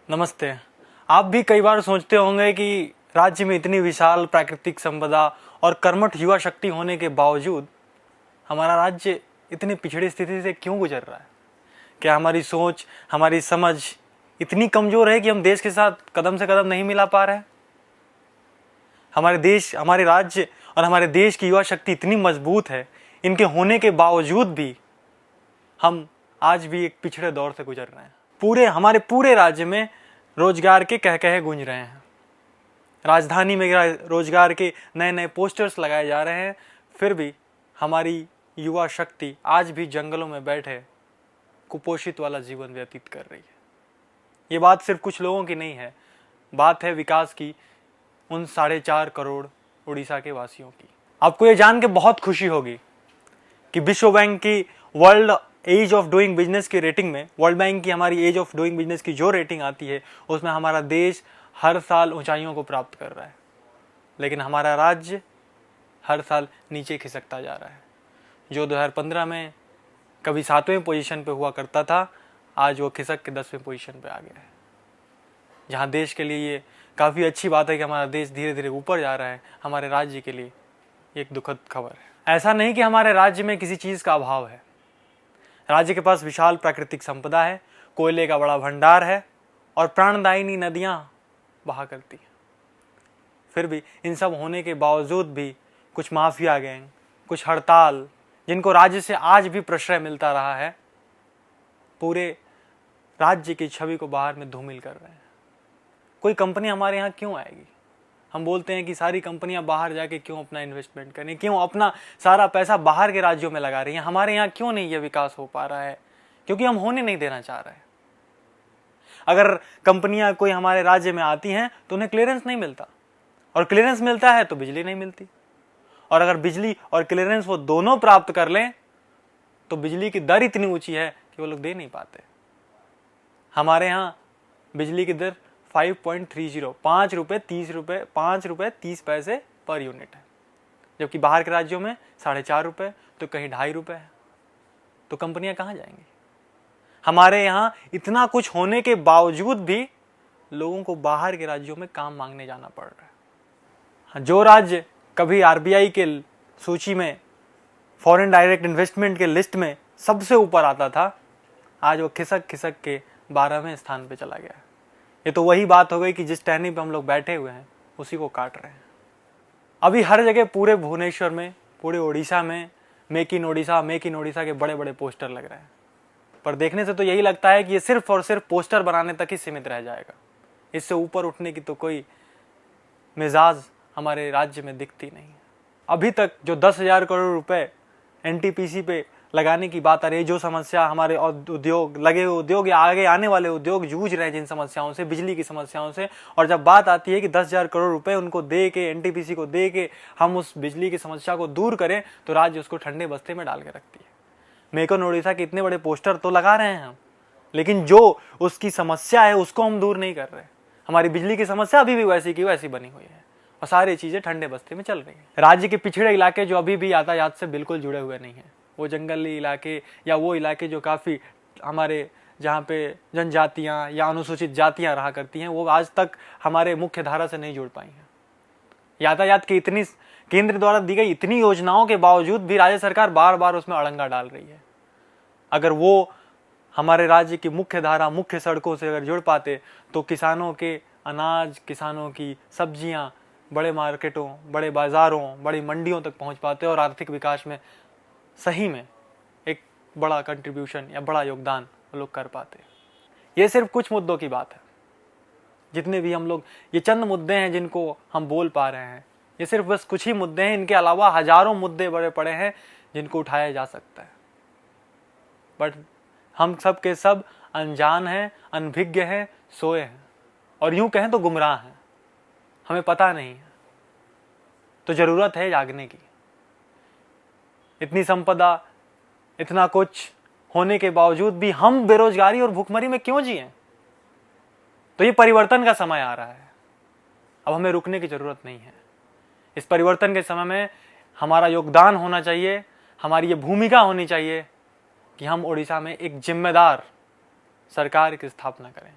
नमस्ते। आप भी कई बार सोचते होंगे कि राज्य में इतनी विशाल प्राकृतिक संपदा और कर्मठ युवा शक्ति होने के बावजूद हमारा राज्य इतनी पिछड़ी स्थिति से क्यों गुजर रहा है। क्या हमारी सोच, हमारी समझ इतनी कमजोर है कि हम देश के साथ कदम से कदम नहीं मिला पा रहे हैं। हमारे देश, हमारे राज्य और हमारे देश की युवा शक्ति इतनी मजबूत है, इनके होने के बावजूद भी हम आज भी एक पिछड़े दौर से गुजर रहे हैं। हमारे पूरे राज्य में रोजगार के कह गूंज रहे हैं। राजधानी में रोजगार के नए नए पोस्टर्स लगाए जा रहे हैं, फिर भी हमारी युवा शक्ति आज भी जंगलों में बैठे कुपोषित वाला जीवन व्यतीत कर रही है। ये बात सिर्फ कुछ लोगों की नहीं है, बात है विकास की उन 4.5 करोड़ उड़ीसा के वासियों की। आपको ये जान के बहुत खुशी होगी कि विश्व बैंक की world ease of doing business की रेटिंग में, वर्ल्ड बैंक की हमारी एज ऑफ डूइंग बिजनेस की जो रेटिंग आती है, उसमें हमारा देश हर साल ऊंचाइयों को प्राप्त कर रहा है, लेकिन हमारा राज्य हर साल नीचे खिसकता जा रहा है। जो 2015 में कभी 7वें पोजीशन पे हुआ करता था, आज वो खिसक के 10वें पोजीशन पे आ गया है। जहाँ देश के लिए ये काफ़ी अच्छी बात है कि हमारा देश धीरे धीरे ऊपर जा रहा है, हमारे राज्य के लिए एक दुखद खबर है। ऐसा नहीं कि हमारे राज्य में किसी चीज़ का अभाव है। राज्य के पास विशाल प्राकृतिक संपदा है, कोयले का बड़ा भंडार है और प्राणदायिनी नदियां बहा करती हैं। फिर भी इन सब होने के बावजूद भी कुछ माफिया गैंग, कुछ हड़ताल, जिनको राज्य से आज भी प्रश्रय मिलता रहा है, पूरे राज्य की छवि को बाहर में धूमिल कर रहे हैं। कोई कंपनी हमारे यहाँ क्यों आएगी? हम बोलते हैं कि सारी कंपनियां बाहर जाके क्यों अपना इन्वेस्टमेंट करें, क्यों अपना सारा पैसा बाहर के राज्यों में लगा रही हैं। हमारे यहाँ क्यों नहीं ये विकास हो पा रहा है? क्योंकि हम होने नहीं देना चाह रहे हैं। अगर कंपनियां कोई हमारे राज्य में आती हैं तो उन्हें क्लियरेंस नहीं मिलता, और क्लियरेंस मिलता है तो बिजली नहीं मिलती, और अगर बिजली और क्लियरेंस वो दोनों प्राप्त कर लें तो बिजली की दर इतनी ऊंची है कि वो लोग दे नहीं पाते। हमारे यहाँ बिजली की दर 5.30, 5 रुपये 30 पैसे पर यूनिट है, जबकि बाहर के राज्यों में 4.5 रुपये, तो कहीं 2.5 रुपये है। तो कंपनियां कहाँ जाएंगी? हमारे यहाँ इतना कुछ होने के बावजूद भी लोगों को बाहर के राज्यों में काम मांगने जाना पड़ रहा है। जो राज्य कभी आरबीआई के सूची में, फॉरेन डायरेक्ट इन्वेस्टमेंट के लिस्ट में सबसे ऊपर आता था, आज वो खिसक खिसक के 12वें स्थान पे चला गया। ये तो वही बात हो गई कि जिस टहनी पे हम लोग बैठे हुए हैं उसी को काट रहे हैं। अभी हर जगह, पूरे भुवनेश्वर में, पूरे ओडिशा में मेक इन ओडिशा के बड़े बड़े पोस्टर लग रहे हैं। पर देखने से तो यही लगता है कि ये सिर्फ और सिर्फ पोस्टर बनाने तक ही सीमित रह जाएगा। इससे ऊपर उठने की तो कोई मिजाज हमारे राज्य में दिखती नहीं है। अभी तक जो 10,000 करोड़ रुपए एनटीपीसी पे लगाने की बात आ रही है, जो समस्या हमारे उद्योग, लगे हुए उद्योग या आगे आने वाले उद्योग जूझ रहे हैं जिन समस्याओं से, बिजली की समस्याओं से, और जब बात आती है कि 10,000 करोड़ रुपए उनको दे के, एनटीपीसी को दे के हम उस बिजली की समस्या को दूर करें, तो राज्य उसको ठंडे बस्ते में डाल के रखती है। मेक इन ओडिशा के इतने बड़े पोस्टर तो लगा रहे हैं हम, लेकिन जो उसकी समस्या है उसको हम दूर नहीं कर रहे। हमारी बिजली की समस्या अभी भी वैसी की वैसी बनी हुई है और सारी चीजें ठंडे बस्ते में चल रही है। राज्य के पिछड़े इलाके जो अभी भी यातायात से बिल्कुल जुड़े हुए नहीं है, वो जंगली इलाके या वो इलाके जो काफ़ी हमारे, जहाँ पे जनजातियाँ या अनुसूचित जातियाँ रहा करती हैं, वो आज तक हमारे मुख्य धारा से नहीं जुड़ पाई हैं। यातायात की इतनी, केंद्र द्वारा दी गई इतनी योजनाओं के बावजूद भी राज्य सरकार बार बार उसमें अड़ंगा डाल रही है। अगर वो हमारे राज्य की मुख्य धारा, मुख्य सड़कों से अगर जुड़ पाते तो किसानों के अनाज, किसानों की सब्जियाँ बड़े मार्केटों, बड़े बाज़ारों, बड़ी मंडियों तक पहुँच पाते और आर्थिक विकास में सही में एक बड़ा कंट्रीब्यूशन या बड़ा योगदान लोग कर पाते। ये सिर्फ कुछ मुद्दों की बात है। जितने भी हम लोग, ये चंद मुद्दे हैं जिनको हम बोल पा रहे हैं, ये सिर्फ बस कुछ ही मुद्दे हैं। इनके अलावा हजारों मुद्दे बड़े पड़े हैं जिनको उठाया जा सकता है, बट हम सब के सब अनजान हैं, अनभिज्ञ हैं, सोए हैं, और यूं कहें तो गुमराह हैं। हमें पता नहीं है, तो जरूरत है जागने की। इतनी संपदा, इतना कुछ होने के बावजूद भी हम बेरोजगारी और भूखमरी में क्यों जिएं? तो ये परिवर्तन का समय आ रहा है। अब हमें रुकने की जरूरत नहीं है। इस परिवर्तन के समय में हमारा योगदान होना चाहिए, हमारी ये भूमिका होनी चाहिए कि हम ओडिशा में एक जिम्मेदार सरकार की स्थापना करें।